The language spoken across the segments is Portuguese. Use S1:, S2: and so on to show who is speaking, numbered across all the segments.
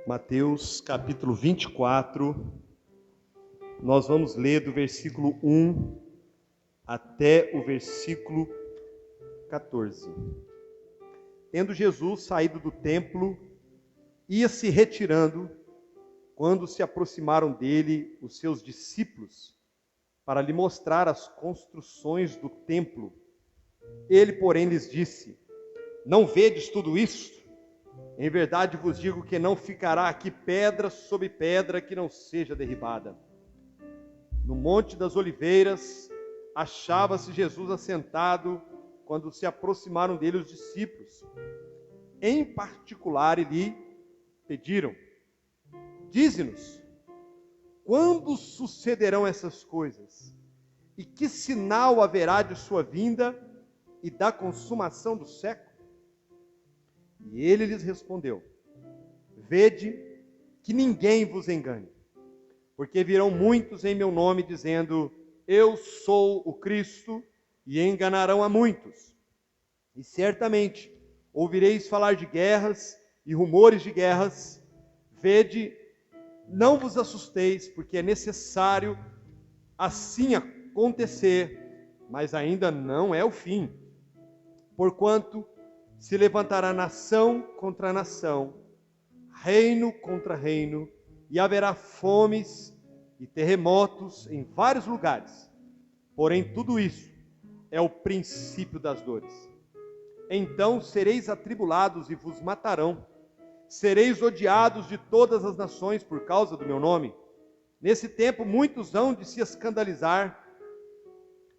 S1: Mateus capítulo 24, nós vamos ler do versículo 1 até o versículo 14. Tendo Jesus saído do templo, ia se retirando, quando se aproximaram dele os seus discípulos, para lhe mostrar as construções do templo. Ele, porém, lhes disse: não vedes tudo isto? Em verdade vos digo que não ficará aqui pedra sobre pedra que não seja derribada. No Monte das Oliveiras, achava-se Jesus assentado, quando se aproximaram dele os discípulos. Em particular, lhe pediram: dize-nos, quando sucederão essas coisas? E que sinal haverá de sua vinda e da consumação do século? E ele lhes respondeu: vede que ninguém vos engane, porque virão muitos em meu nome dizendo: eu sou o Cristo, e enganarão a muitos. E certamente ouvireis falar de guerras e rumores de guerras. Vede, não vos assusteis, porque é necessário assim acontecer, mas ainda não é o fim. Porquanto se levantará nação contra nação, reino contra reino, e haverá fomes e terremotos em vários lugares. Porém, tudo isso é o princípio das dores. Então sereis atribulados e vos matarão. Sereis odiados de todas as nações por causa do meu nome. Nesse tempo muitos hão de se escandalizar,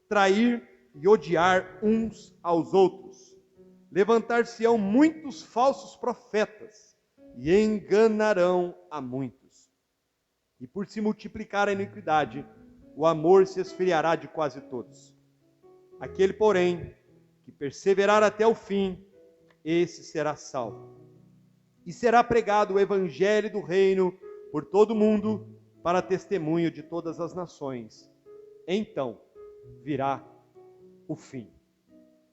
S1: trair e odiar uns aos outros. Levantar-se-ão muitos falsos profetas e enganarão a muitos. E por se multiplicar a iniquidade, o amor se esfriará de quase todos. Aquele, porém, que perseverar até o fim, esse será salvo. E será pregado o evangelho do reino por todo o mundo, para testemunho de todas as nações. Então virá o fim.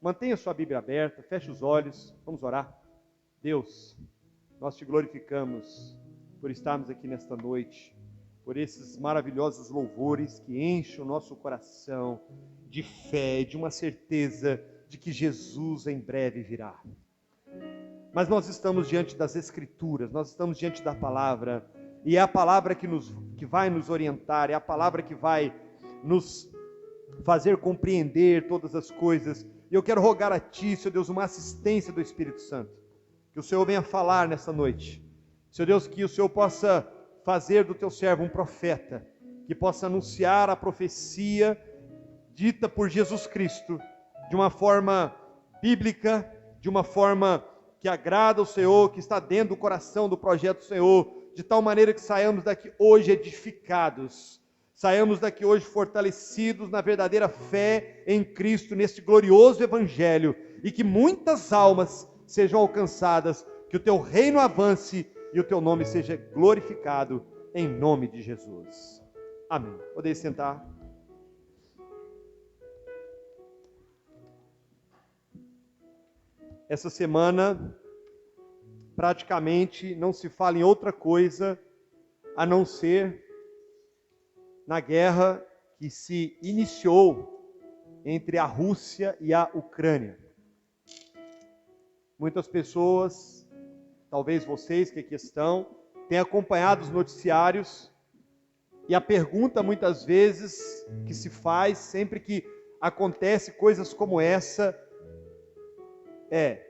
S1: Mantenha sua Bíblia aberta, feche os olhos, vamos orar. Deus, nós te glorificamos por estarmos aqui nesta noite, por esses maravilhosos louvores que enchem o nosso coração de fé, de uma certeza de que Jesus em breve virá. Mas nós estamos diante das Escrituras, nós estamos diante da palavra, e é a palavra que vai nos orientar, é a palavra que vai nos fazer compreender todas as coisas. E eu quero rogar a Ti, Senhor Deus, uma assistência do Espírito Santo, que o Senhor venha falar nessa noite. Senhor Deus, que o Senhor possa fazer do Teu servo um profeta, que possa anunciar a profecia dita por Jesus Cristo, de uma forma bíblica, de uma forma que agrada ao Senhor, que está dentro do coração do projeto do Senhor, de tal maneira que saiamos daqui hoje edificados, saiamos daqui hoje fortalecidos na verdadeira fé em Cristo, neste glorioso Evangelho, e que muitas almas sejam alcançadas, que o Teu reino avance e o Teu nome seja glorificado, em nome de Jesus. Amém. Podem sentar. Essa semana, praticamente não se fala em outra coisa a não ser na guerra que se iniciou entre a Rússia e a Ucrânia. Muitas pessoas, talvez vocês que aqui estão, têm acompanhado os noticiários, e a pergunta muitas vezes que se faz sempre que acontece coisas como essa é: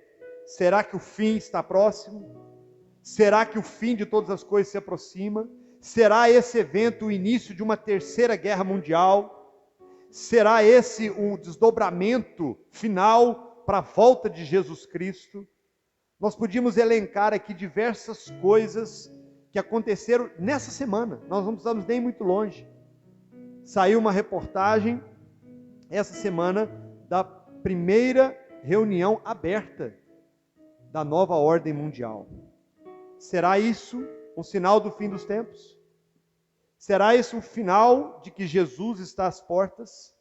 S1: será que o fim está próximo? Será que o fim de todas as coisas se aproxima? Será esse evento o início de uma terceira guerra mundial? Será esse o desdobramento final para a volta de Jesus Cristo? Nós podíamos elencar aqui diversas coisas que aconteceram nessa semana. Nós não precisamos nem muito longe. Saiu uma reportagem essa semana da primeira reunião aberta da nova ordem mundial. Será isso um sinal do fim dos tempos? Será isso um final de que Jesus está às portas?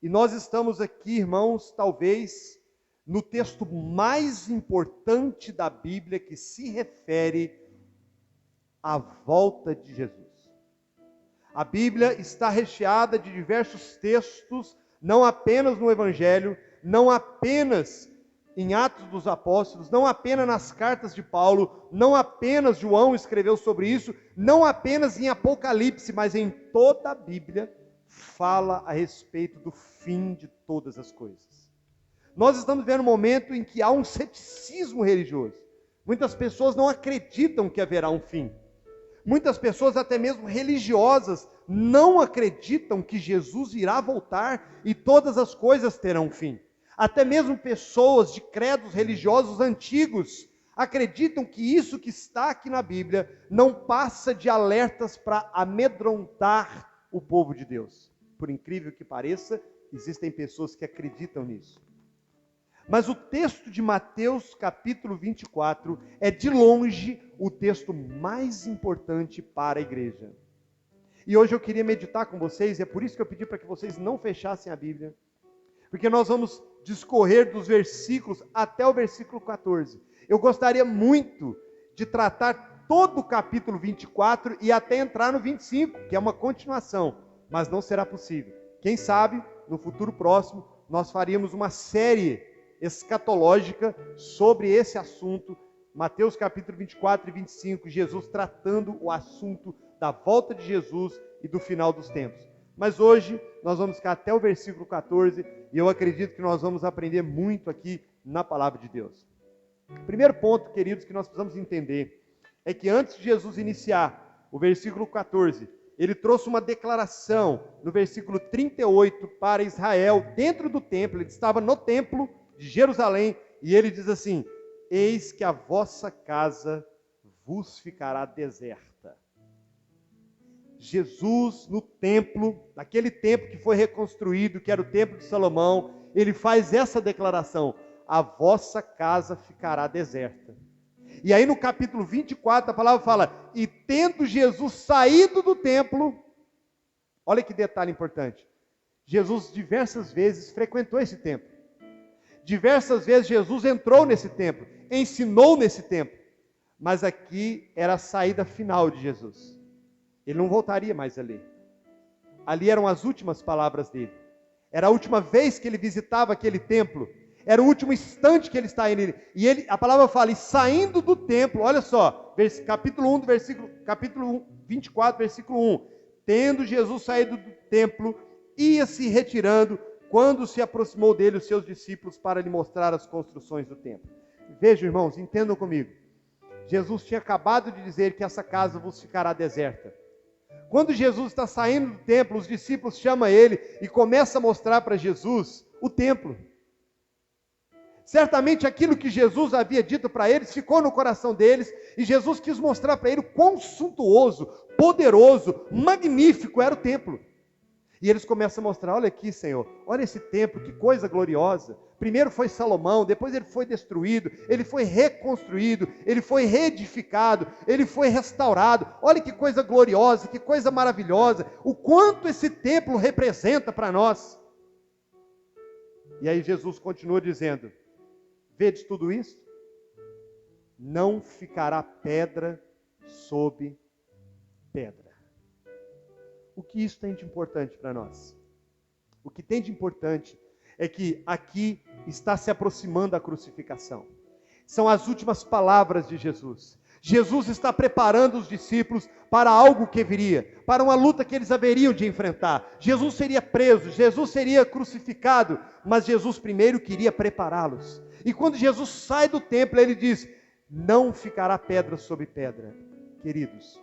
S1: E nós estamos aqui, irmãos, talvez no texto mais importante da Bíblia que se refere a volta de Jesus. A Bíblia está recheada de diversos textos, não apenas no Evangelho, não apenas em Atos dos Apóstolos, não apenas nas cartas de Paulo, não apenas João escreveu sobre isso, não apenas em Apocalipse, mas em toda a Bíblia fala a respeito do fim de todas as coisas. Nós estamos vivendo um momento em que há um ceticismo religioso. Muitas pessoas não acreditam que haverá um fim. Muitas pessoas, até mesmo religiosas, não acreditam que Jesus irá voltar e todas as coisas terão fim. Até mesmo pessoas de credos religiosos antigos acreditam que isso que está aqui na Bíblia não passa de alertas para amedrontar o povo de Deus. Por incrível que pareça, existem pessoas que acreditam nisso. Mas o texto de Mateus capítulo 24 é de longe o texto mais importante para a igreja. E hoje eu queria meditar com vocês, e é por isso que eu pedi para que vocês não fechassem a Bíblia, porque nós vamos discorrer dos versículos até o versículo 14. Eu gostaria muito de tratar todo o capítulo 24 e até entrar no 25, que é uma continuação, mas não será possível. Quem sabe, no futuro próximo, nós faríamos uma série escatológica sobre esse assunto, Mateus capítulo 24 e 25, Jesus tratando o assunto da volta de Jesus e do final dos tempos. Mas hoje nós vamos ficar até o versículo 14 e eu acredito que nós vamos aprender muito aqui na palavra de Deus. O primeiro ponto, queridos, que nós precisamos entender é que antes de Jesus iniciar o versículo 14, ele trouxe uma declaração no versículo 38 para Israel, dentro do templo. Ele estava no templo de Jerusalém, e ele diz assim: eis que a vossa casa vos ficará deserta. Jesus no templo, naquele templo que foi reconstruído, que era o templo de Salomão, ele faz essa declaração: a vossa casa ficará deserta. E aí no capítulo 24 a palavra fala: e tendo Jesus saído do templo, olha que detalhe importante, Jesus diversas vezes frequentou esse templo. Diversas vezes Jesus entrou nesse templo, ensinou nesse templo, mas aqui era a saída final de Jesus. Ele não voltaria mais ali. Ali eram as últimas palavras dele. Era a última vez que ele visitava aquele templo. Era o último instante que ele está indo. E ele, a palavra fala, e saindo do templo, olha só, capítulo 1 do versículo, capítulo 24, versículo 1. Tendo Jesus saído do templo, ia se retirando, quando se aproximou dele os seus discípulos para lhe mostrar as construções do templo. Vejam, irmãos, entendam comigo. Jesus tinha acabado de dizer que essa casa vos ficará deserta. Quando Jesus está saindo do templo, os discípulos chamam ele e começam a mostrar para Jesus o templo. Certamente aquilo que Jesus havia dito para eles ficou no coração deles, e Jesus quis mostrar para ele o quão suntuoso, poderoso, magnífico era o templo. E eles começam a mostrar: olha aqui, Senhor, olha esse templo, que coisa gloriosa. Primeiro foi Salomão, depois ele foi destruído, ele foi reconstruído, ele foi reedificado, ele foi restaurado. Olha que coisa gloriosa, que coisa maravilhosa, o quanto esse templo representa para nós. E aí Jesus continua dizendo: vedes tudo isso? Não ficará pedra sobre pedra. O que isso tem de importante para nós? O que tem de importante é que aqui está se aproximando a crucificação. São as últimas palavras de Jesus. Jesus está preparando os discípulos para algo que viria, para uma luta que eles haveriam de enfrentar. Jesus seria preso, Jesus seria crucificado, mas Jesus primeiro queria prepará-los. E quando Jesus sai do templo, ele diz: não ficará pedra sobre pedra. Queridos,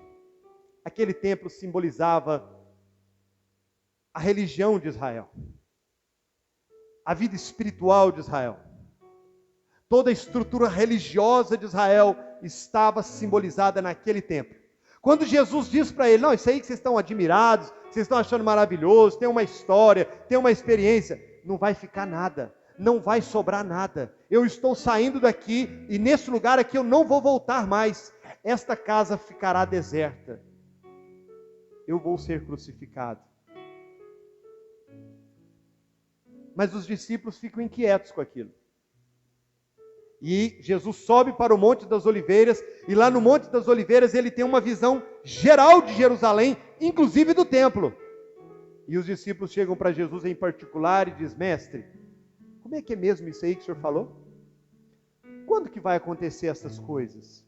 S1: aquele templo simbolizava a religião de Israel, a vida espiritual de Israel. Toda a estrutura religiosa de Israel estava simbolizada naquele templo. Quando Jesus diz para ele: não, isso aí que vocês estão admirados, vocês estão achando maravilhoso, tem uma história, tem uma experiência, não vai ficar nada, não vai sobrar nada. Eu estou saindo daqui e nesse lugar aqui eu não vou voltar mais. Esta casa ficará deserta. Eu vou ser crucificado. Mas os discípulos ficam inquietos com aquilo. E Jesus sobe para o Monte das Oliveiras, e lá no Monte das Oliveiras ele tem uma visão geral de Jerusalém, inclusive do templo. E os discípulos chegam para Jesus em particular e diz: mestre, como é que é mesmo isso aí que o senhor falou? Quando que vai acontecer essas coisas?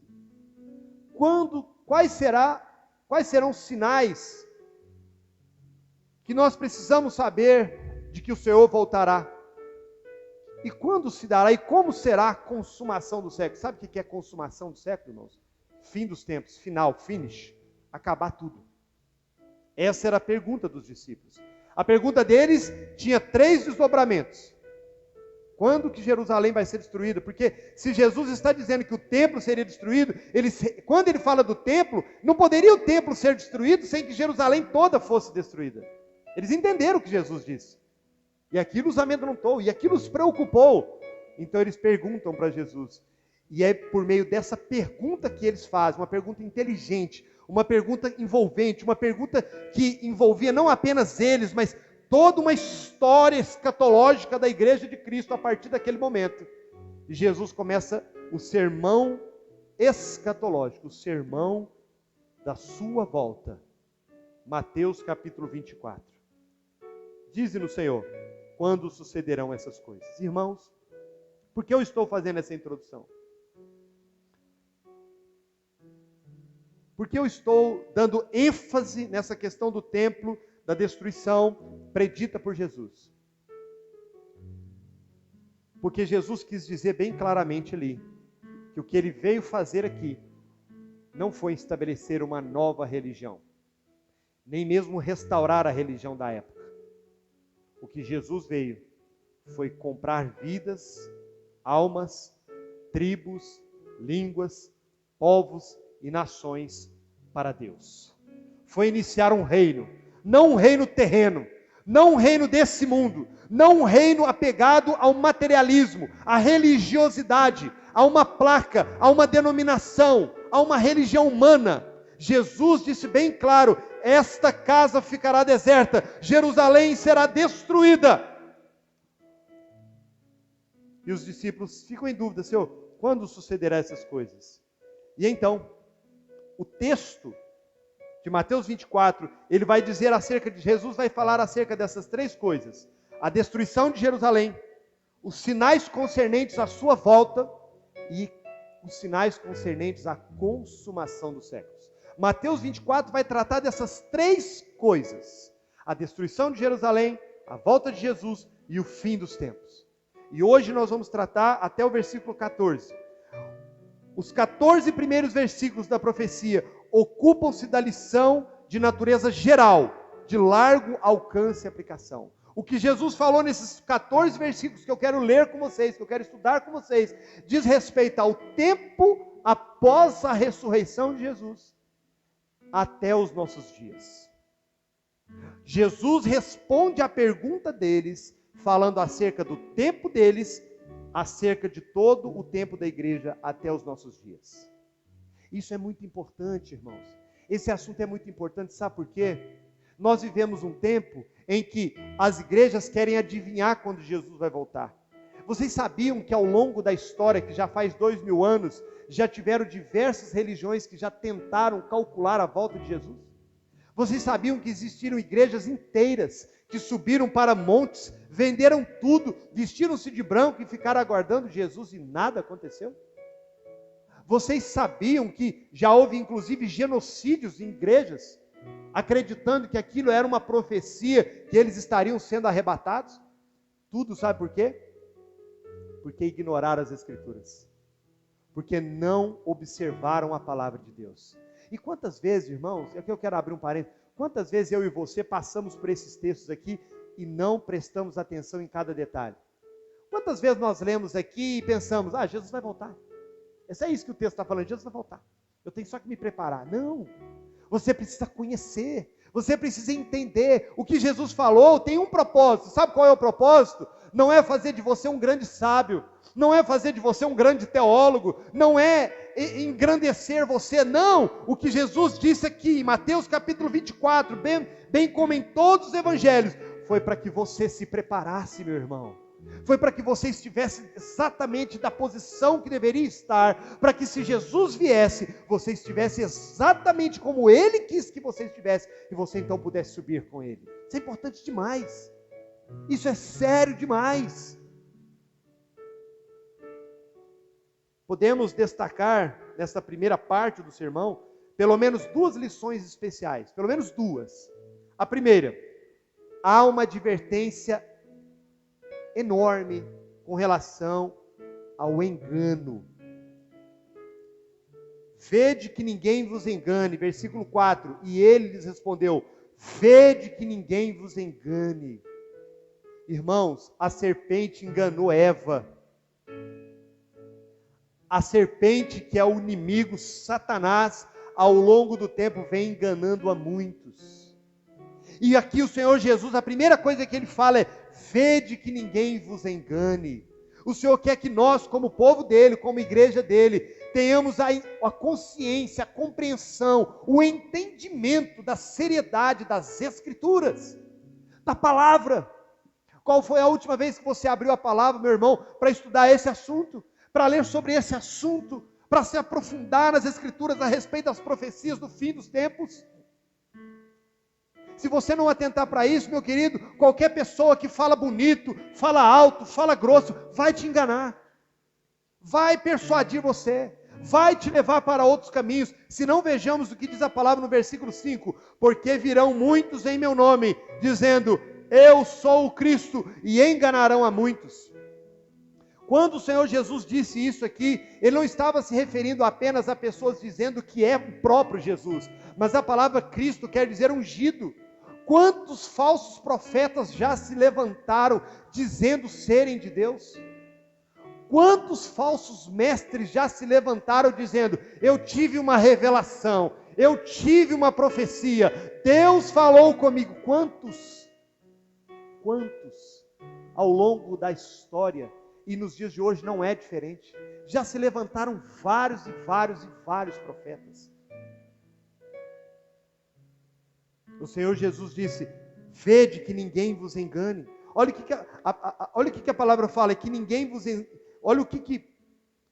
S1: Quais serão os sinais que nós precisamos saber de que o Senhor voltará? E quando se dará e como será a consumação do século? Sabe o que é consumação do século, irmãos? Fim dos tempos, final, finish, acabar tudo. Essa era a pergunta dos discípulos. A pergunta deles tinha 3 desdobramentos. Quando que Jerusalém vai ser destruída? Porque se Jesus está dizendo que o templo seria destruído, quando ele fala do templo, não poderia o templo ser destruído sem que Jerusalém toda fosse destruída. Eles entenderam o que Jesus disse. E aquilo os amedrontou, e aquilo os preocupou. Então eles perguntam para Jesus. E é por meio dessa pergunta que eles fazem, uma pergunta inteligente, uma pergunta envolvente, uma pergunta que envolvia não apenas eles, mas toda uma história escatológica da igreja de Cristo a partir daquele momento. E Jesus começa o sermão escatológico, o sermão da sua volta. Mateus capítulo 24. Dize-nos, Senhor, quando sucederão essas coisas? Irmãos, por que eu estou fazendo essa introdução? Porque eu estou dando ênfase nessa questão do templo, da destruição predita por Jesus. Porque Jesus quis dizer bem claramente ali, que o que ele veio fazer aqui, não foi estabelecer uma nova religião, nem mesmo restaurar a religião da época. O que Jesus veio foi comprar vidas, almas, tribos, línguas, povos e nações para Deus. Foi iniciar um reino, não um reino terreno, não um reino desse mundo, não um reino apegado ao materialismo, à religiosidade, a uma placa, a uma denominação, a uma religião humana. Jesus disse bem claro: esta casa ficará deserta, Jerusalém será destruída. E os discípulos ficam em dúvida: Senhor, quando sucederá essas coisas? E então, o texto de Mateus 24, ele vai dizer acerca de, Jesus vai falar acerca dessas 3 coisas: a destruição de Jerusalém, os sinais concernentes à sua volta e os sinais concernentes à consumação dos séculos. Mateus 24 vai tratar dessas 3 coisas: a destruição de Jerusalém, a volta de Jesus e o fim dos tempos. E hoje nós vamos tratar até o versículo 14. Os 14 primeiros versículos da profecia ocupam-se da lição de natureza geral, de largo alcance e aplicação. O que Jesus falou nesses 14 versículos que eu quero ler com vocês, que eu quero estudar com vocês, diz respeito ao tempo após a ressurreição de Jesus, até os nossos dias. Jesus responde à pergunta deles, falando acerca do tempo deles, acerca de todo o tempo da igreja até os nossos dias. Isso é muito importante, irmãos. Esse assunto é muito importante, sabe por quê? Nós vivemos um tempo em que as igrejas querem adivinhar quando Jesus vai voltar. Vocês sabiam que ao longo da história, que já faz 2000 anos, já tiveram diversas religiões que já tentaram calcular a volta de Jesus? Vocês sabiam que existiram igrejas inteiras que subiram para montes, venderam tudo, vestiram-se de branco e ficaram aguardando Jesus e nada aconteceu? Vocês sabiam que já houve inclusive genocídios em igrejas, acreditando que aquilo era uma profecia, que eles estariam sendo arrebatados? Tudo sabe por quê? Porque ignoraram as Escrituras. Porque não observaram a palavra de Deus. E quantas vezes, irmãos, aqui eu quero abrir um parênteses, quantas vezes eu e você passamos por esses textos aqui e não prestamos atenção em cada detalhe? Quantas vezes nós lemos aqui e pensamos: Jesus vai voltar. É isso que o texto está falando, Jesus vai voltar. Eu tenho só que me preparar. Não, você precisa conhecer, você precisa entender. O que Jesus falou tem um propósito. Sabe qual é o propósito? Não é fazer de você um grande sábio, não é fazer de você um grande teólogo, não é engrandecer você, não. O que Jesus disse aqui em Mateus capítulo 24, bem como em todos os evangelhos, foi para que você se preparasse, meu irmão, Foi para que você estivesse exatamente da posição que deveria estar, para que se Jesus viesse, você estivesse exatamente como Ele quis que você estivesse, e você então pudesse subir com Ele. Isso é importante demais. Isso é sério demais. Podemos destacar, nessa primeira parte do sermão, pelo menos duas lições especiais, pelo menos duas. A primeira, há uma advertência enorme com relação ao engano. Vede que ninguém vos engane, versículo 4, e ele lhes respondeu, vede que ninguém vos engane. Irmãos, a serpente enganou Eva. A serpente, que é o inimigo, Satanás, ao longo do tempo vem enganando a muitos. E aqui o Senhor Jesus, a primeira coisa que Ele fala é, vede que ninguém vos engane. O Senhor quer que nós, como povo dEle, como igreja dEle, tenhamos a consciência, a compreensão, o entendimento da seriedade das Escrituras, da palavra. Qual foi a última vez que você abriu a palavra, meu irmão, para estudar esse assunto? Para ler sobre esse assunto? Para se aprofundar nas Escrituras a respeito das profecias do fim dos tempos? Se você não atentar para isso, meu querido, qualquer pessoa que fala bonito, fala alto, fala grosso, vai te enganar, vai persuadir você, vai te levar para outros caminhos. Se não, vejamos o que diz a palavra no versículo 5, porque virão muitos em meu nome, dizendo, eu sou o Cristo, e enganarão a muitos. Quando o Senhor Jesus disse isso aqui, Ele não estava se referindo apenas a pessoas dizendo que é o próprio Jesus, mas a palavra Cristo quer dizer ungido. Quantos falsos profetas já se levantaram dizendo serem de Deus? Quantos falsos mestres já se levantaram dizendo, eu tive uma revelação, eu tive uma profecia, Deus falou comigo? Quantos ao longo da história, e nos dias de hoje não é diferente, já se levantaram vários profetas. O Senhor Jesus disse, vede que ninguém vos engane. Olha o que a palavra fala, que ninguém vos engane. Olha o que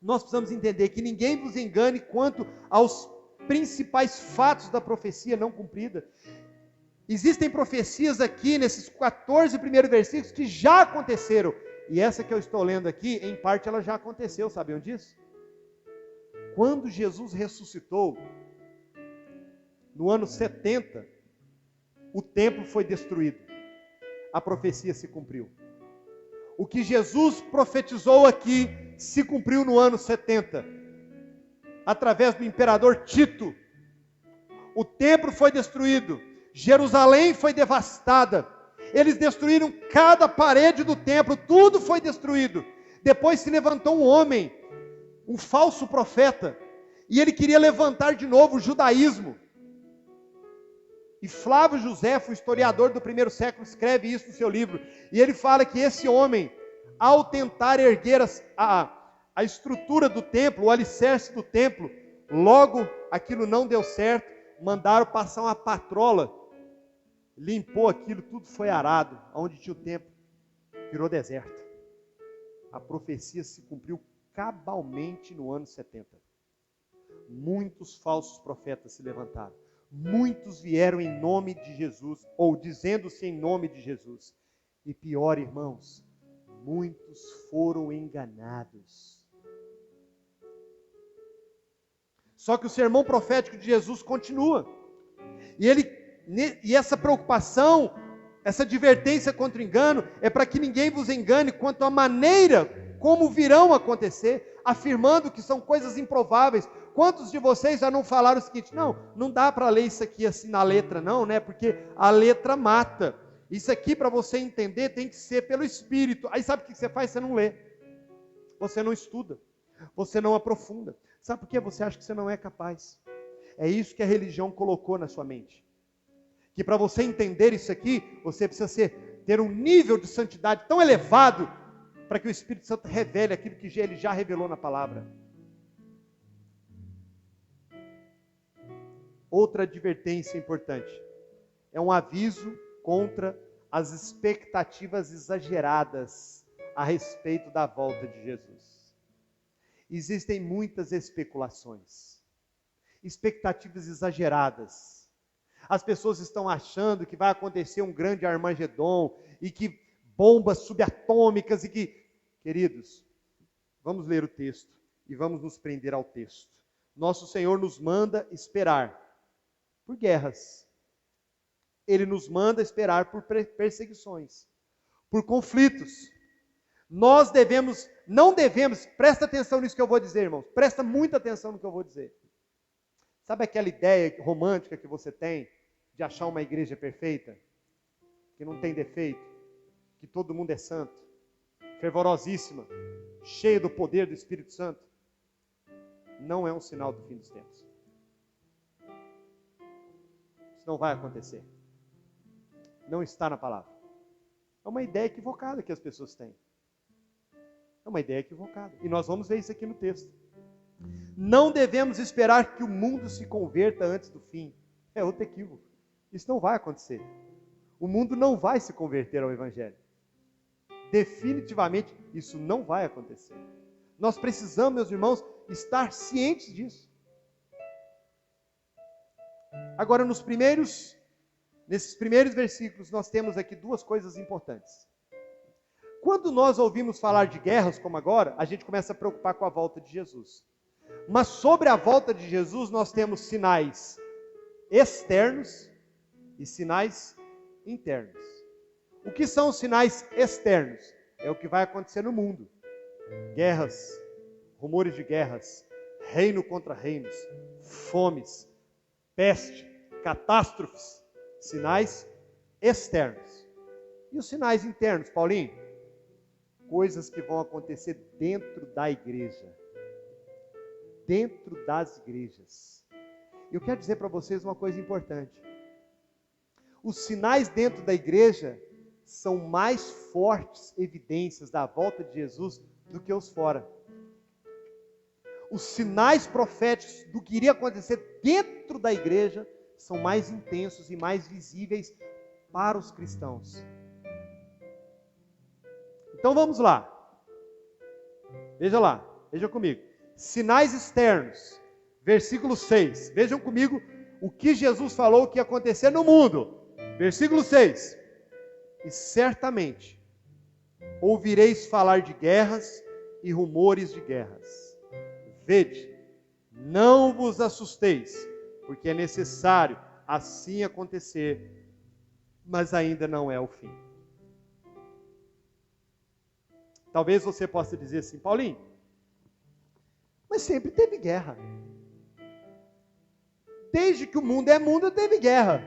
S1: nós precisamos entender, que ninguém vos engane quanto aos principais fatos da profecia não cumprida. Existem profecias aqui, nesses 14 primeiros versículos, que já aconteceram. E essa que eu estou lendo aqui, em parte ela já aconteceu, sabiam disso? Quando Jesus ressuscitou, no ano 70, o templo foi destruído. A profecia se cumpriu. O que Jesus profetizou aqui se cumpriu no ano 70, através do imperador Tito. O templo foi destruído, Jerusalém foi devastada, eles destruíram cada parede do templo, tudo foi destruído. Depois se levantou um homem, um falso profeta, e ele queria levantar de novo o judaísmo. E Flávio Josefo, o historiador do primeiro século, escreve isso no seu livro. E ele fala que esse homem, ao tentar erguer a estrutura do templo, o alicerce do templo, logo aquilo não deu certo, mandaram passar uma patrola, limpou aquilo, tudo foi arado, onde tinha o templo, virou deserto. A profecia se cumpriu cabalmente no ano 70. Muitos falsos profetas se levantaram. Muitos vieram em nome de Jesus, ou dizendo-se em nome de Jesus. E pior, irmãos, muitos foram enganados. Só que o sermão profético de Jesus continua. E essa preocupação, essa advertência contra o engano, é para que ninguém vos engane quanto à maneira como virão acontecer, afirmando que são coisas improváveis. Quantos de vocês já não falaram o seguinte, não dá para ler isso aqui assim na letra não, né? Porque a letra mata. Isso aqui para você entender tem que ser pelo Espírito. Aí sabe o que você faz? Você não lê. Você não estuda. Você não aprofunda. Sabe por quê? Você acha que você não é capaz. É isso que a religião colocou na sua mente. Que para você entender isso aqui, você precisa ter um nível de santidade tão elevado para que o Espírito Santo revele aquilo que ele já revelou na palavra. Outra advertência importante, é um aviso contra as expectativas exageradas a respeito da volta de Jesus. Existem muitas especulações, expectativas exageradas. As pessoas estão achando que vai acontecer um grande Armagedon e que bombas subatômicas e que... Queridos, vamos ler o texto e vamos nos prender ao texto. Nosso Senhor nos manda esperar por guerras. Ele nos manda esperar por perseguições, por conflitos. Nós não devemos, presta atenção nisso que eu vou dizer, irmãos, presta muita atenção no que eu vou dizer. Sabe aquela ideia romântica que você tem de achar uma igreja perfeita, que não tem defeito, que todo mundo é santo, fervorosíssima, cheia do poder do Espírito Santo? Não é um sinal do fim dos tempos. Isso não vai acontecer. Não está na palavra. É uma ideia equivocada que as pessoas têm. É uma ideia equivocada. E nós vamos ver isso aqui no texto. Não devemos esperar que o mundo se converta antes do fim. É outro equívoco. Isso não vai acontecer. O mundo não vai se converter ao Evangelho. Definitivamente, isso não vai acontecer. Nós precisamos, meus irmãos, estar cientes disso. Agora, nesses primeiros versículos, nós temos aqui duas coisas importantes. Quando nós ouvimos falar de guerras, como agora, a gente começa a preocupar com a volta de Jesus. Mas sobre a volta de Jesus, nós temos sinais externos e sinais internos. O que são os sinais externos? É o que vai acontecer no mundo. Guerras, rumores de guerras, reino contra reinos, fomes, peste, catástrofes. Sinais externos. E os sinais internos, Paulinho? Coisas que vão acontecer dentro da igreja. Dentro das igrejas. Eu quero dizer para vocês uma coisa importante. Os sinais dentro da igreja são mais fortes evidências da volta de Jesus do que os fora. Os sinais proféticos do que iria acontecer dentro da igreja são mais intensos e mais visíveis para os cristãos. Então vamos lá. Veja comigo. Sinais externos, versículo 6. Vejam comigo o que Jesus falou que ia acontecer no mundo. Versículo 6. E certamente ouvireis falar de guerras e rumores de guerras. Vede, não vos assusteis, porque é necessário assim acontecer, mas ainda não é o fim. Talvez você possa dizer assim, Paulinho, mas sempre teve guerra. Desde que o mundo é mundo, teve guerra.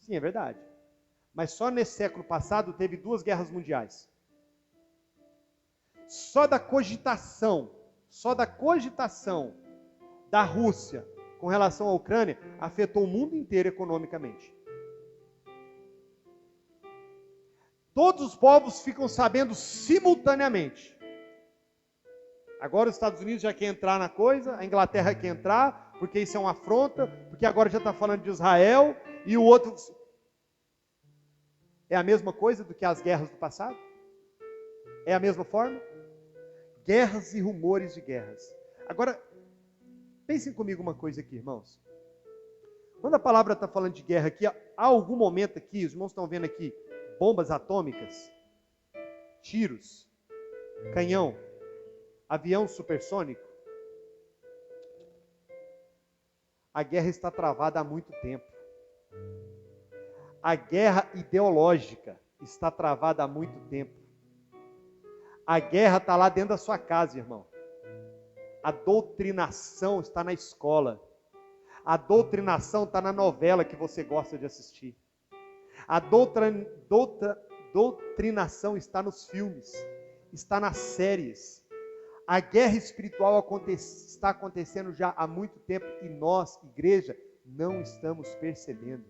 S1: Sim, é verdade. Mas só nesse século passado teve 2 guerras mundiais. Só da cogitação da Rússia com relação à Ucrânia, afetou o mundo inteiro economicamente. Todos os povos ficam sabendo simultaneamente. Agora os Estados Unidos já quer entrar na coisa, a Inglaterra quer entrar, porque isso é uma afronta, porque agora já está falando de Israel, e o outro... É a mesma coisa do que as guerras do passado? É a mesma forma? Guerras e rumores de guerras. Agora, pensem comigo uma coisa aqui, irmãos. Quando a palavra está falando de guerra aqui, há algum momento aqui, os irmãos estão vendo aqui, bombas atômicas, tiros, canhão, avião supersônico. A guerra está travada há muito tempo. A guerra ideológica está travada há muito tempo. A guerra está lá dentro da sua casa, irmão. A doutrinação está na escola. A doutrinação está na novela que você gosta de assistir. A doutrinação está nos filmes, está nas séries. A guerra espiritual está acontecendo já há muito tempo e nós, igreja, não estamos percebendo.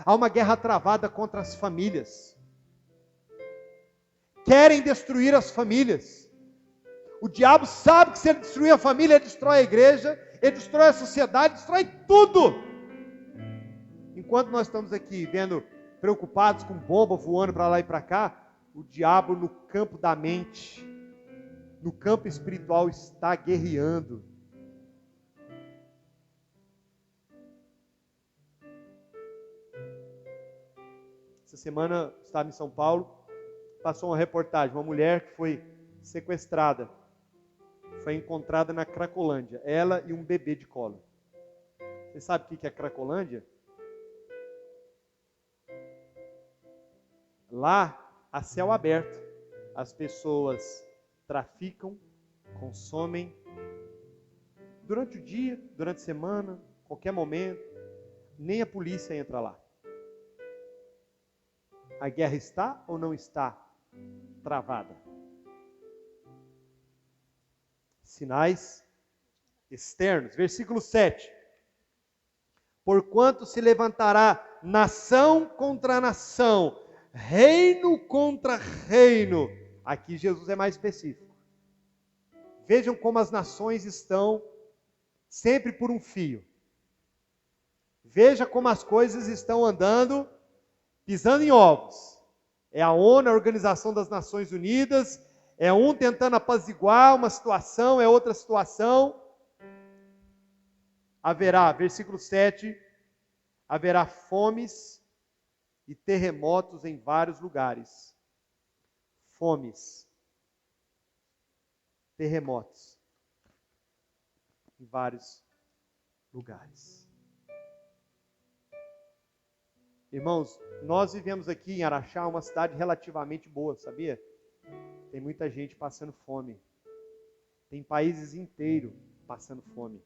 S1: Há uma guerra travada contra as famílias. Querem destruir as famílias. O diabo sabe que se ele destruir a família, ele destrói a igreja, ele destrói a sociedade, destrói tudo. Enquanto nós estamos aqui preocupados com bomba voando para lá e para cá, o diabo no campo da mente, no campo espiritual, está guerreando. Essa semana, eu estava em São Paulo, passou uma reportagem, uma mulher que foi sequestrada, foi encontrada na Cracolândia, ela e um bebê de colo. Você sabe o que é Cracolândia? Lá, a céu aberto, as pessoas traficam, consomem, durante o dia, durante a semana, qualquer momento, nem a polícia entra lá. A guerra está ou não está travada? Sinais externos. Versículo 7. Porquanto se levantará nação contra nação, reino contra reino. Aqui Jesus é mais específico. Vejam como as nações estão sempre por um fio. Veja como as coisas estão andando, pisando em ovos. É a ONU, a Organização das Nações Unidas, é um tentando apaziguar uma situação, é outra situação. Haverá, versículo 7, haverá fomes e terremotos em vários lugares. Fomes, terremotos em vários lugares. Irmãos, nós vivemos aqui em Araxá, uma cidade relativamente boa, sabia? Tem muita gente passando fome. Tem países inteiros passando fome.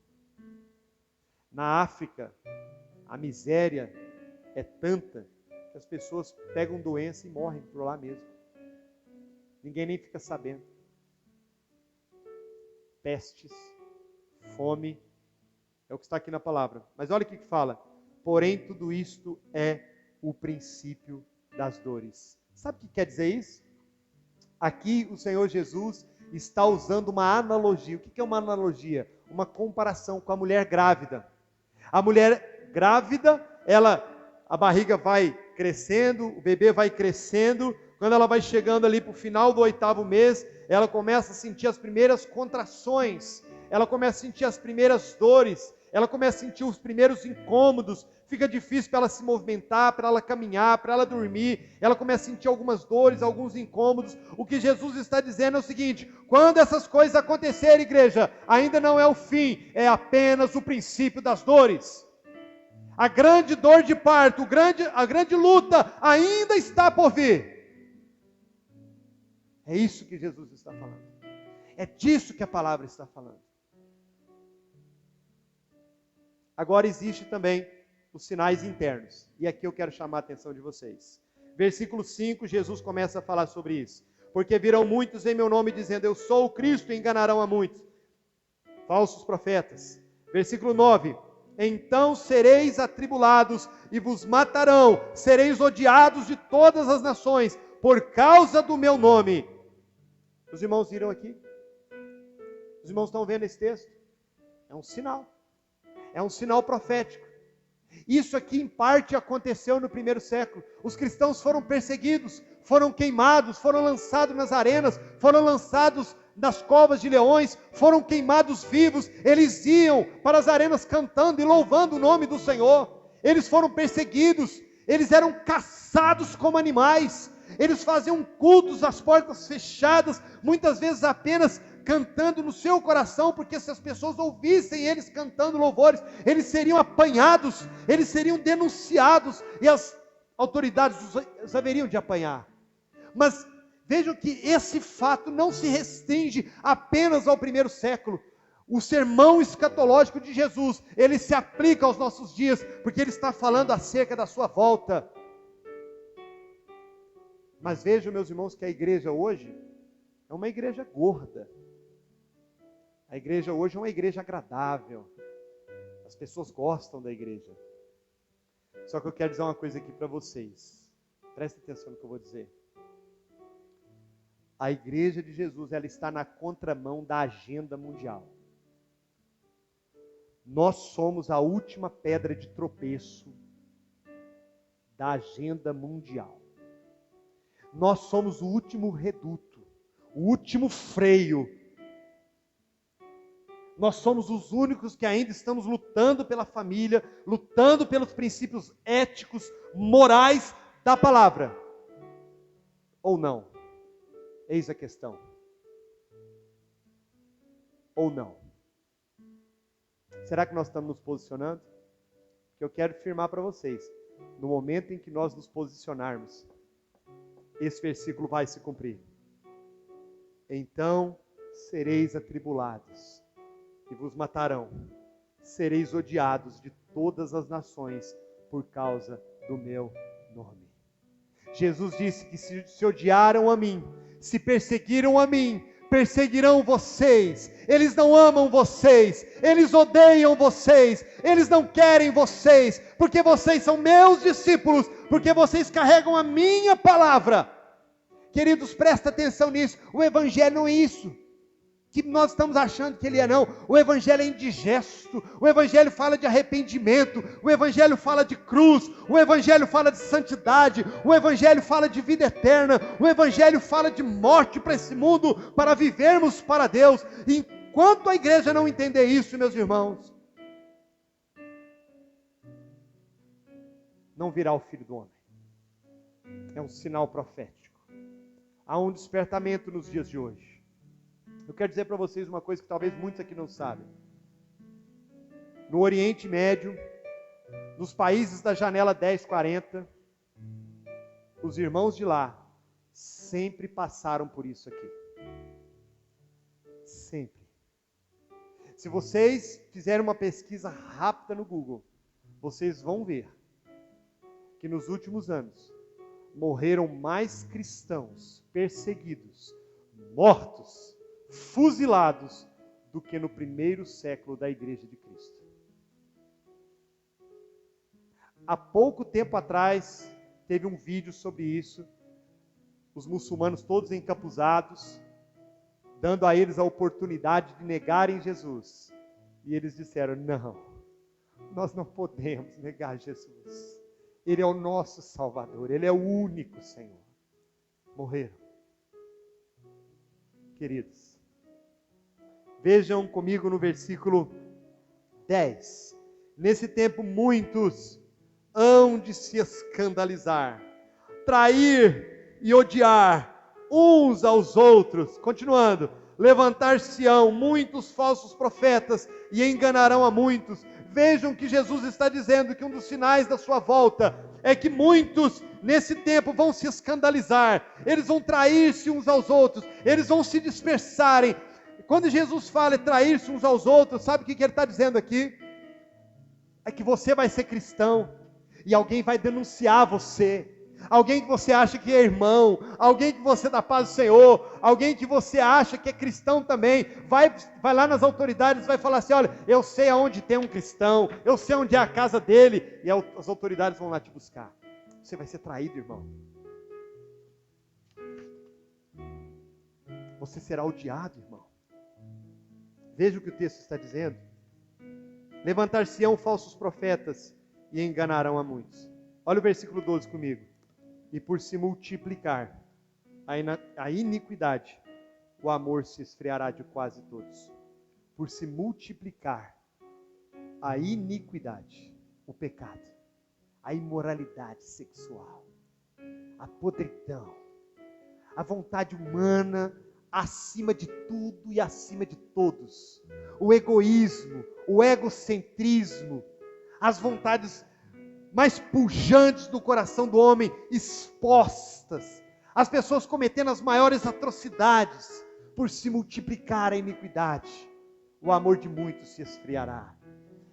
S1: Na África, a miséria é tanta que as pessoas pegam doença e morrem por lá mesmo. Ninguém nem fica sabendo. Pestes, fome, é o que está aqui na palavra. Mas olha o que fala. Porém, tudo isto é o princípio das dores. Sabe o que quer dizer isso? Aqui o Senhor Jesus está usando uma analogia. O que é uma analogia? Uma comparação com a mulher grávida. A mulher grávida, a barriga vai crescendo, o bebê vai crescendo. Quando ela vai chegando ali para o final do 8º mês, ela começa a sentir as primeiras contrações. Ela começa a sentir as primeiras dores. Ela começa a sentir os primeiros incômodos. Fica difícil para ela se movimentar, para ela caminhar, para ela dormir. Ela começa a sentir algumas dores, alguns incômodos. O que Jesus está dizendo é o seguinte: quando essas coisas acontecerem, igreja, ainda não é o fim, é apenas o princípio das dores. A grande dor de parto, a grande luta ainda está por vir. É isso que Jesus está falando. É disso que a palavra está falando. Agora existe também os sinais internos. E aqui eu quero chamar a atenção de vocês. Versículo 5, Jesus começa a falar sobre isso. Porque virão muitos em meu nome dizendo, eu sou o Cristo, e enganarão a muitos. Falsos profetas. Versículo 9. Então sereis atribulados e vos matarão. Sereis odiados de todas as nações por causa do meu nome. Os irmãos viram aqui? Os irmãos estão vendo esse texto? É um sinal. É um sinal profético. Isso aqui em parte aconteceu no 1º século. Os cristãos foram perseguidos, foram queimados, foram lançados nas arenas, foram lançados nas covas de leões, foram queimados vivos. Eles iam para as arenas cantando e louvando o nome do Senhor. Eles foram perseguidos, eles eram caçados como animais. Eles faziam cultos às portas fechadas, muitas vezes apenas cantando no seu coração, porque se as pessoas ouvissem eles cantando louvores, eles seriam apanhados, eles seriam denunciados, e as autoridades os haveriam de apanhar. Mas vejam que esse fato não se restringe apenas ao 1º século. O sermão escatológico de Jesus, ele se aplica aos nossos dias, porque ele está falando acerca da sua volta. Mas vejam, meus irmãos, que a igreja hoje é uma igreja gorda. A igreja hoje é uma igreja agradável. As pessoas gostam da igreja. Só que eu quero dizer uma coisa aqui para vocês. Prestem atenção no que eu vou dizer. A igreja de Jesus, ela está na contramão da agenda mundial. Nós somos a última pedra de tropeço da agenda mundial. nós somos o último reduto, o último freio. Nós somos os únicos que ainda estamos lutando pela família, lutando pelos princípios éticos, morais da palavra. Ou não? Eis a questão. Ou não? Será que nós estamos nos posicionando? Que eu quero afirmar para vocês, no momento em que nós nos posicionarmos, esse versículo vai se cumprir. Então sereis atribulados e vos matarão. Sereis odiados de todas as nações por causa do meu nome. Jesus disse que se odiaram a mim, se perseguiram a mim, perseguirão vocês. Eles não amam vocês, eles odeiam vocês, eles não querem vocês, porque vocês são meus discípulos, porque vocês carregam a minha palavra. Queridos, presta atenção nisso. O Evangelho não é isso que nós estamos achando que ele é, não. O Evangelho é indigesto. O Evangelho fala de arrependimento. O Evangelho fala de cruz. O Evangelho fala de santidade. O Evangelho fala de vida eterna. O Evangelho fala de morte para esse mundo, para vivermos para Deus. E enquanto a igreja não entender isso, meus irmãos, não virá o Filho do Homem. É um sinal profético. Há um despertamento nos dias de hoje. Eu quero dizer para vocês uma coisa que talvez muitos aqui não sabem. No Oriente Médio, nos países da janela 1040, os irmãos de lá sempre passaram por isso aqui. Sempre. Se vocês fizerem uma pesquisa rápida no Google, vocês vão ver que nos últimos anos morreram mais cristãos perseguidos, mortos, fuzilados, do que no primeiro século da Igreja de Cristo. Há pouco tempo atrás, teve um vídeo sobre isso, os muçulmanos todos encapuzados, dando a eles a oportunidade de negarem Jesus. E eles disseram, não, nós não podemos negar Jesus. Ele é o nosso Salvador, Ele é o único Senhor. Morreram. Queridos, vejam comigo no versículo 10. Nesse tempo muitos hão de se escandalizar, trair e odiar uns aos outros. Continuando, levantar-se-ão muitos falsos profetas e enganarão a muitos. Vejam que Jesus está dizendo que um dos sinais da sua volta é que muitos nesse tempo vão se escandalizar, eles vão trair-se uns aos outros, eles vão se dispersarem. Quando Jesus fala trair-se uns aos outros, sabe o que ele está dizendo aqui? É que você vai ser cristão e alguém vai denunciar você. Alguém que você acha que é irmão, alguém que você dá paz do Senhor, alguém que você acha que é cristão também, vai lá nas autoridades e vai falar assim, olha, eu sei aonde tem um cristão, eu sei onde é a casa dele, e as autoridades vão lá te buscar. Você vai ser traído, irmão. Você será odiado, irmão. Veja o que o texto está dizendo. Levantar-se-ão falsos profetas e enganarão a muitos. Olha o versículo 12 comigo. E por se multiplicar a iniquidade, o amor se esfriará de quase todos. Por se multiplicar a iniquidade, o pecado, a imoralidade sexual, a podridão, a vontade humana acima de tudo e acima de todos, o egoísmo, o egocentrismo, as vontades mais pujantes do coração do homem expostas, as pessoas cometendo as maiores atrocidades, por se multiplicar a iniquidade, o amor de muitos se esfriará.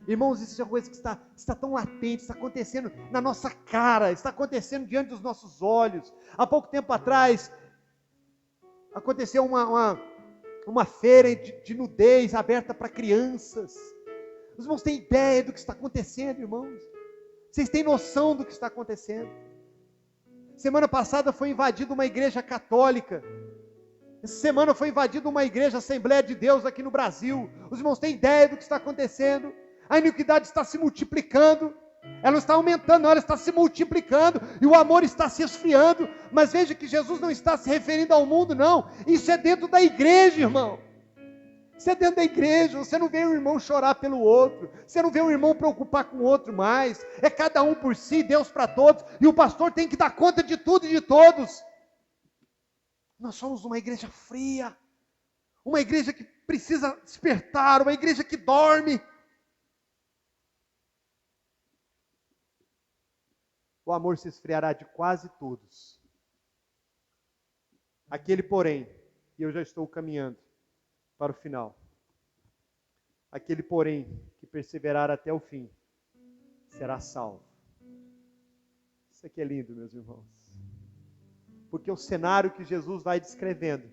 S1: Irmãos, isso é uma coisa que está tão latente, está acontecendo na nossa cara, está acontecendo diante dos nossos olhos. Há pouco tempo atrás, aconteceu uma feira de nudez aberta para crianças. Os irmãos têm ideia do que está acontecendo, irmãos? Vocês têm noção do que está acontecendo? Semana passada foi invadida uma igreja católica. Essa semana foi invadida uma igreja Assembleia de Deus aqui no Brasil. Os irmãos têm ideia do que está acontecendo? A iniquidade está se multiplicando. Ela não está aumentando, não, ela está se multiplicando, e o amor está se esfriando. Mas veja que Jesus não está se referindo ao mundo, não. Isso é dentro da igreja, irmão. Isso é dentro da igreja. Você não vê um irmão chorar pelo outro, você não vê um irmão preocupar com o outro mais. É cada um por si, Deus para todos, e o pastor tem que dar conta de tudo e de todos. Nós somos uma igreja fria, uma igreja que precisa despertar, uma igreja que dorme. O amor se esfriará de quase todos. Aquele, porém, e eu já estou caminhando para o final, aquele, porém, que perseverar até o fim, será salvo. Isso aqui é lindo, meus irmãos. Porque o cenário que Jesus vai descrevendo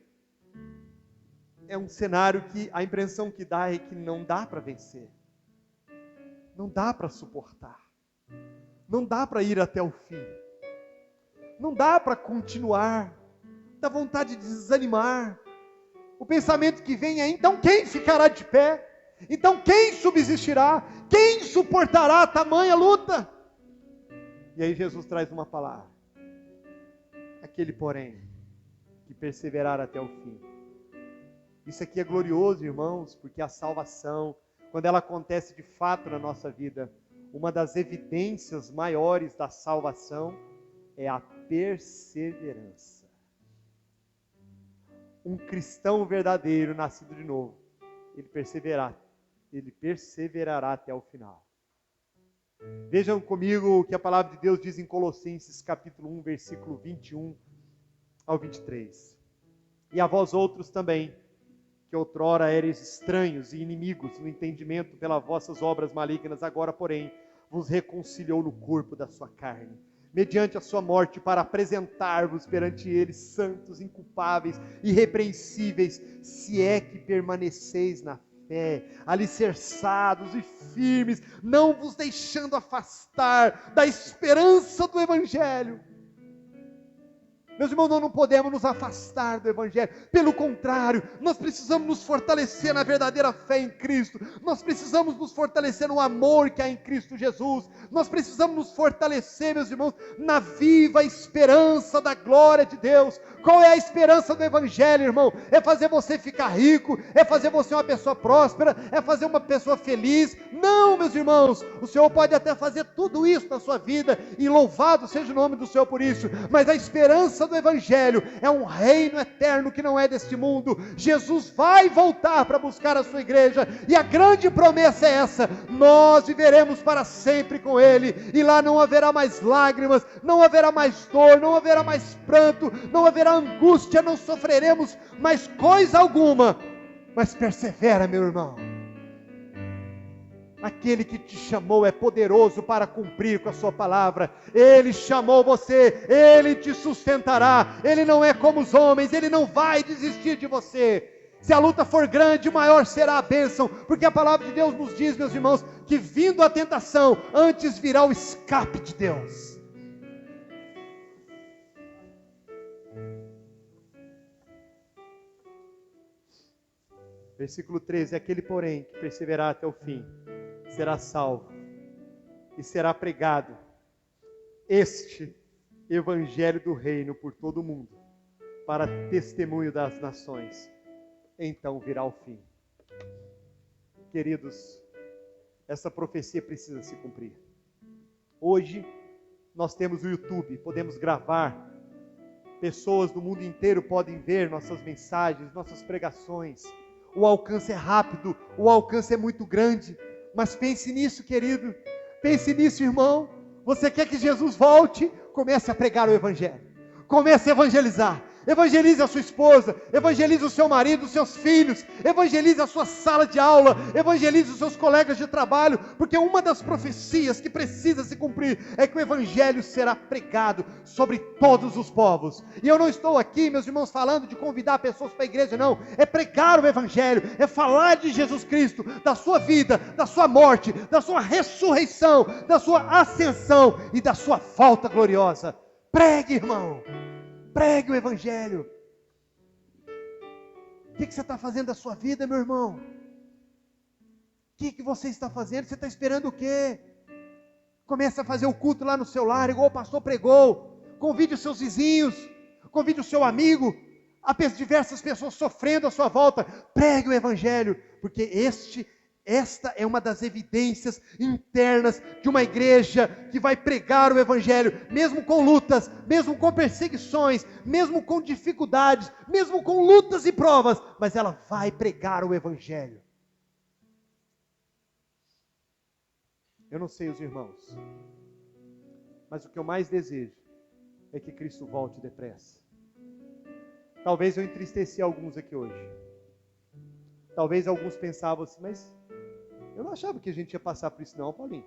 S1: é um cenário que a impressão que dá é que não dá para vencer. Não dá para suportar. Não dá para ir até o fim. Não dá para continuar. Dá vontade de desanimar. O pensamento que vem é: então quem ficará de pé? Então quem subsistirá? Quem suportará tamanha luta? E aí Jesus traz uma palavra: aquele, porém, que perseverar até o fim. Isso aqui é glorioso, irmãos, porque a salvação, quando ela acontece de fato na nossa vida, uma das evidências maiores da salvação é a perseverança. Um cristão verdadeiro, nascido de novo, ele perseverará até o final. Vejam comigo o que a palavra de Deus diz em Colossenses capítulo 1, versículo 21 ao 23. E a vós outros também, que outrora eres estranhos e inimigos no entendimento pelas vossas obras malignas, agora, porém, vos reconciliou no corpo da sua carne, mediante a sua morte, para apresentar-vos perante ele santos, inculpáveis, irrepreensíveis, se é que permaneceis na fé, alicerçados e firmes, não vos deixando afastar da esperança do Evangelho. Meus irmãos, nós não podemos nos afastar do Evangelho. Pelo contrário, nós precisamos nos fortalecer na verdadeira fé em Cristo. Nós precisamos nos fortalecer no amor que há em Cristo Jesus. Nós precisamos nos fortalecer, meus irmãos, na viva esperança da glória de Deus. Qual é a esperança do Evangelho, irmão? É fazer você ficar rico, é fazer você uma pessoa próspera, é fazer uma pessoa feliz. Não, meus irmãos, o Senhor pode até fazer tudo isso na sua vida, e louvado seja o nome do Senhor por isso, mas a esperança do Evangelho é um reino eterno que não é deste mundo. Jesus vai voltar para buscar a sua igreja, e a grande promessa é essa: nós viveremos para sempre com Ele, e lá não haverá mais lágrimas, não haverá mais dor, não haverá mais pranto, não haverá angústia, não sofreremos mais coisa alguma. Mas persevera, meu irmão. Aquele que te chamou é poderoso para cumprir com a sua palavra. Ele chamou você, Ele te sustentará. Ele não é como os homens, Ele não vai desistir de você. Se a luta for grande, maior será a bênção, porque a palavra de Deus nos diz, meus irmãos, que vindo a tentação, antes virá o escape de Deus. Versículo 13, aquele, porém, que perseverar até o fim, será salvo, e será pregado este Evangelho do Reino por todo o mundo, para testemunho das nações. Então virá o fim. Queridos, essa profecia precisa se cumprir. Hoje, nós temos o YouTube, podemos gravar, pessoas do mundo inteiro podem ver nossas mensagens, nossas pregações. O alcance é rápido, o alcance é muito grande, mas pense nisso, querido, pense nisso, irmão. Você quer que Jesus volte? Comece a pregar o Evangelho, comece a evangelizar. Evangelize a sua esposa, evangelize o seu marido, os seus filhos, evangelize a sua sala de aula, evangelize os seus colegas de trabalho, porque uma das profecias que precisa se cumprir é que o Evangelho será pregado sobre todos os povos. E eu não estou aqui, meus irmãos, falando de convidar pessoas para a igreja, não. É pregar o Evangelho, é falar de Jesus Cristo, da sua vida, da sua morte, da sua ressurreição, da sua ascensão e da sua volta gloriosa. Pregue, irmão. Pregue o Evangelho. O que você está fazendo da sua vida, meu irmão? O que você está fazendo? Você está esperando o quê? Comece a fazer o culto lá no seu lar, igual o pastor pregou. Convide os seus vizinhos, convide o seu amigo, há diversas pessoas sofrendo à sua volta. Pregue o evangelho, porque esta é uma das evidências internas de uma igreja que vai pregar o evangelho, mesmo com lutas, mesmo com perseguições, mesmo com dificuldades, mesmo com lutas e provas, mas ela vai pregar o evangelho. Eu não sei os irmãos, mas o que eu mais desejo é que Cristo volte depressa. Talvez eu entristeci alguns aqui hoje. Talvez alguns pensavam assim, mas eu não achava que a gente ia passar por isso não, Paulinho.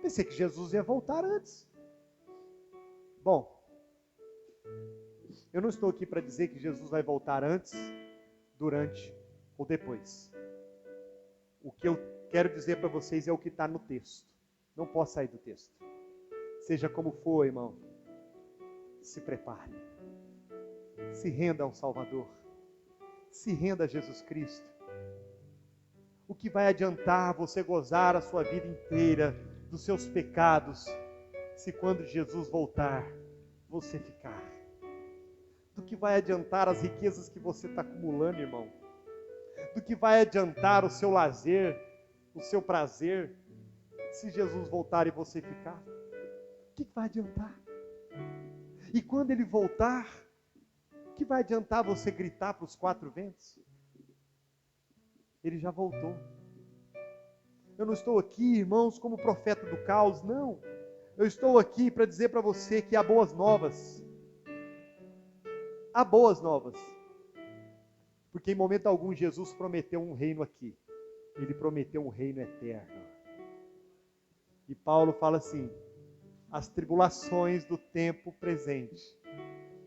S1: Pensei que Jesus ia voltar antes. Bom, eu não estou aqui para dizer que Jesus vai voltar antes, durante ou depois. O que eu quero dizer para vocês é o que está no texto. Não posso sair do texto. Seja como for, irmão, se prepare. Se renda ao Salvador. Se renda a Jesus Cristo. O que vai adiantar você gozar a sua vida inteira dos seus pecados, se quando Jesus voltar, você ficar? Do que vai adiantar as riquezas que você está acumulando, irmão? Do que vai adiantar o seu lazer, o seu prazer, se Jesus voltar e você ficar? O que vai adiantar? E quando Ele voltar, o que vai adiantar você gritar para os quatro ventos? Ele já voltou. Eu não estou aqui, irmãos, como profeta do caos, não. Eu estou aqui para dizer para você que há boas novas. Há boas novas. Porque em momento algum Jesus prometeu um reino aqui. Ele prometeu um reino eterno. E Paulo fala assim: as tribulações do tempo presente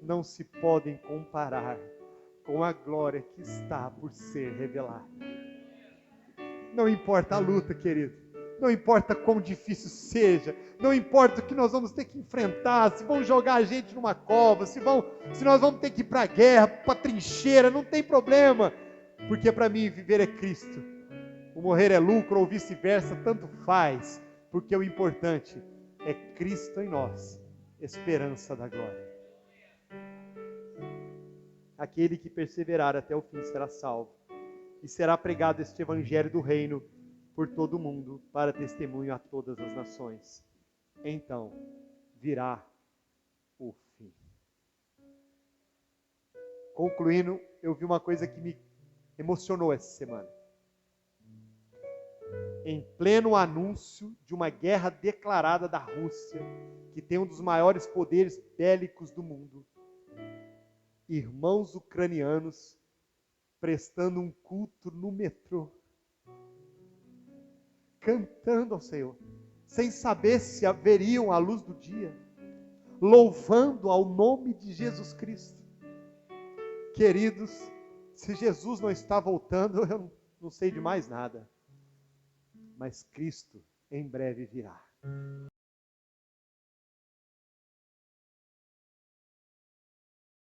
S1: não se podem comparar com a glória que está por ser revelada. Não importa a luta, querido. Não importa quão difícil seja. Não importa o que nós vamos ter que enfrentar. Se vão jogar a gente numa cova. Se nós vamos ter que ir para a guerra, para a trincheira. Não tem problema. Porque para mim viver é Cristo. O morrer é lucro ou vice-versa. Tanto faz. Porque o importante é Cristo em nós. Esperança da glória. Aquele que perseverar até o fim será salvo. E será pregado este evangelho do reino por todo o mundo, para testemunho a todas as nações. Então virá o fim. Concluindo, eu vi uma coisa que me emocionou essa semana. Em pleno anúncio de uma guerra declarada da Rússia, que tem um dos maiores poderes bélicos do mundo, irmãos ucranianos prestando um culto no metrô, cantando ao Senhor, sem saber se haveriam a luz do dia, louvando ao nome de Jesus Cristo. Queridos, se Jesus não está voltando, eu não sei de mais nada, mas Cristo em breve virá.